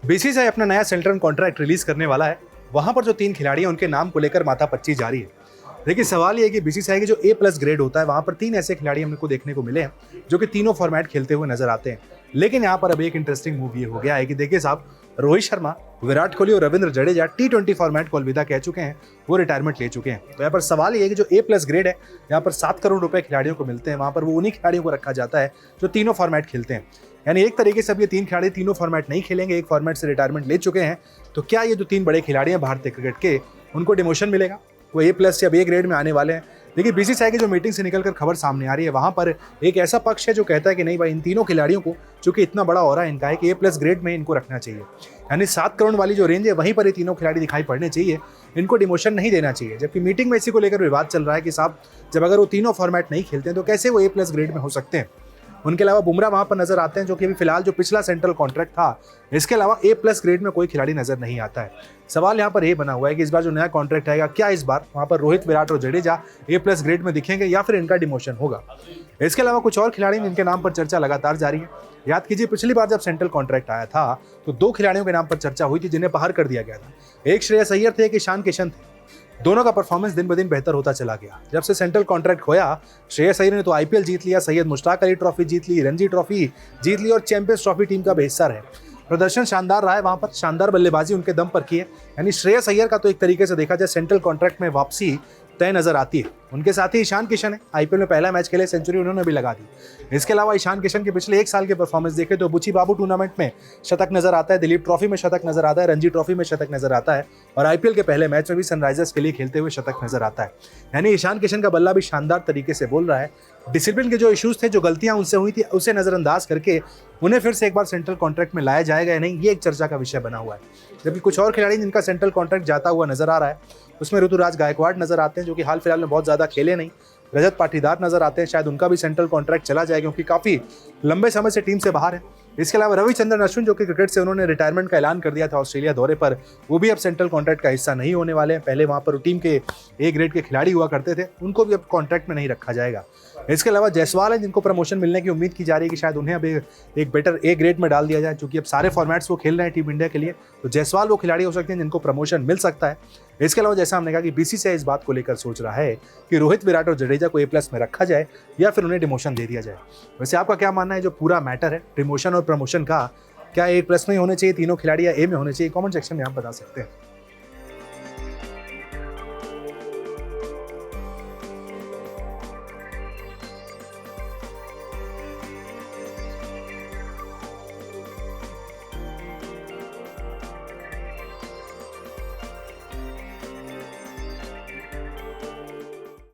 BCCI अपना नया central contract release करने वाला है। वहां पर जो 3 खिलाड़ी हैं उनके नाम को लेकर माथापच्ची जारी है। देखिए सवाल ये है कि बीसीसीआई की जो A+ ग्रेड होता है वहां पर 3 ऐसे खिलाड़ी हमको देखने को मिले हैं जो कि तीनों फॉर्मेट खेलते हुए नजर आते हैं। लेकिन यहाँ पर अब एक इंटरेस्टिंग मूव ये हो गया है कि देखिए साहब, रोहित शर्मा, विराट कोहली और रविंद्र जडेजा T20 फॉर्मेट को अलविदा कह चुके हैं, वो रिटायरमेंट ले चुके हैं। तो यहाँ पर सवाल ये है कि जो A+ ग्रेड है, यहाँ पर 7 करोड़ रुपए खिलाड़ियों को मिलते हैं, वहां पर वो उन्हीं खिलाड़ियों को रखा जाता है जो तीनों फॉर्मेट खेलते हैं। यानी एक तरीके से अब ये 3 खिलाड़ी तीनों फॉर्मेट नहीं खेलेंगे, एक फॉर्मेट से रिटायरमेंट ले चुके हैं। तो क्या ये जो 3 बड़े खिलाड़ी हैं भारतीय क्रिकेट के, उनको डिमोशन मिलेगा? वो A+ या B ग्रेड में आने वाले हैं। देखिए बीसीसीआई की जो मीटिंग से निकलकर खबर सामने आ रही है, वहां पर एक ऐसा पक्ष है जो कहता है कि नहीं भाई, इन तीनों खिलाड़ियों को, चूंकि इतना बड़ा ऑरा इनका है कि A+ ग्रेड में इनको रखना चाहिए। यानी 7 करोड़ वाली जो रेंज है वहीं पर ये तीनों खिलाड़ी दिखाई पड़ने चाहिए, इनको डिमोशन नहीं देना चाहिए। जबकि मीटिंग में इसी को लेकर विवाद चल रहा है कि साहब, जब अगर वो तीनों फॉर्मेट नहीं खेलते हैं तो कैसे वो A+ ग्रेड में हो सकते हैं। उनके अलावा बुमराह वहां पर नजर आते हैं, जो कि अभी फिलहाल जो पिछला सेंट्रल कॉन्ट्रैक्ट था, इसके अलावा A+ ग्रेड में कोई खिलाड़ी नजर नहीं आता है। सवाल यहाँ पर ये बना हुआ है कि इस बार जो नया कॉन्ट्रैक्ट आएगा, क्या इस बार वहां पर रोहित, विराट और जडेजा A+ ग्रेड में दिखेंगे या फिर इनका डिमोशन होगा। इसके अलावा कुछ और खिलाड़ी जिनके नाम पर चर्चा लगातार जारी है। याद कीजिए पिछली बार जब सेंट्रल कॉन्ट्रैक्ट आया था तो 2 खिलाड़ियों के नाम पर चर्चा हुई थी जिन्हें बाहर कर दिया गया था। एक श्रेयस अय्यर थे, एक ईशान किशन थे। दोनों का परफॉर्मेंस दिन ब दिन बेहतर होता चला गया। जब से सेंट्रल कॉन्ट्रैक्ट होया, श्रेयस अय्यर ने तो IPL जीत लिया, सैयद मुश्ताक अली ट्रॉफी जीत ली, रणजी ट्रॉफी जीत ली और चैंपियंस ट्रॉफी टीम का भी हिस्सा रहे। प्रदर्शन शानदार रहा है, वहां पर शानदार बल्लेबाजी उनके दम पर की है। यानी श्रेयस अय्यर का तो एक तरीके से देखा जाए सेंट्रल कॉन्ट्रैक्ट में वापसी तय नजर आती है। उनके साथ ही ईशान किशन है, IPL में पहला मैच खेले, सेंचुरी उन्होंने भी लगा दी। इसके अलावा ईशान किशन के पिछले 1 साल के परफॉर्मेंस देखे तो बुची बाबू टूर्नामेंट में शतक नजर आता है, दिलीप ट्रॉफी में शतक नजर आता है, रणजी ट्रॉफी में शतक नजर आता है और IPL के पहले मैच में भी सनराइजर्स के लिए खेलते हुए शतक नजर आता है। यानी ईशान किशन का बल्ला भी शानदार तरीके से बोल रहा है। डिसिप्लिन के जो इश्यूज थे, जो गलतियां उनसे हुई थी, उसे नजरअंदाज करके उन्हें फिर से एक बार सेंट्रल कॉन्ट्रैक्ट में लाया जाएगा या नहीं, ये एक चर्चा का विषय बना हुआ है। जबकि कुछ और खिलाड़ी जिनका सेंट्रल कॉन्ट्रैक्ट जाता हुआ नजर आ रहा है, उसमें ऋतुराज गायकवाड़ नजर आते हैं, जो कि हाल फिलहाल में बहुत ज्यादा खेले नहीं। रजत पाटीदार नजर आते हैं, शायद उनका भी सेंट्रल कॉन्ट्रैक्ट चला जाए क्योंकि काफी लंबे समय से टीम से बाहर है। इसके अलावा रविचंद्रन अश्विन, जो कि क्रिकेट से उन्होंने रिटायरमेंट का ऐलान कर दिया था ऑस्ट्रेलिया दौरे पर, वो भी अब सेंट्रल कॉन्ट्रैक्ट का हिस्सा नहीं होने वाले हैं। पहले वहां पर टीम के A ग्रेड के खिलाड़ी हुआ करते थे, उनको भी अब कॉन्ट्रैक्ट में नहीं रखा जाएगा। इसके अलावा जायसवाल है, जिनको प्रमोशन मिलने की उम्मीद की जा रही है कि शायद उन्हें अब एक बेटर A ग्रेड में डाल दिया जाए, क्योंकि अब सारे फॉर्मेट्स वो खेल रहे हैं टीम इंडिया के लिए। तो जायसवाल वो खिलाड़ी हो सकते हैं जिनको प्रमोशन मिल सकता है। इसके अलावा जैसा हमने कहा कि बीसीसीआई इस बात को लेकर सोच रहा है कि रोहित, विराट और जडेजा को A+ में रखा जाए या फिर उन्हें डिमोशन दे दिया जाए। वैसे आपका क्या मानना है, जो पूरा मैटर है डिमोशन और प्रमोशन का, क्या A+ में होने चाहिए तीनों खिलाड़ी या A में होने चाहिए? कमेंट सेक्शन में आप बता सकते हैं।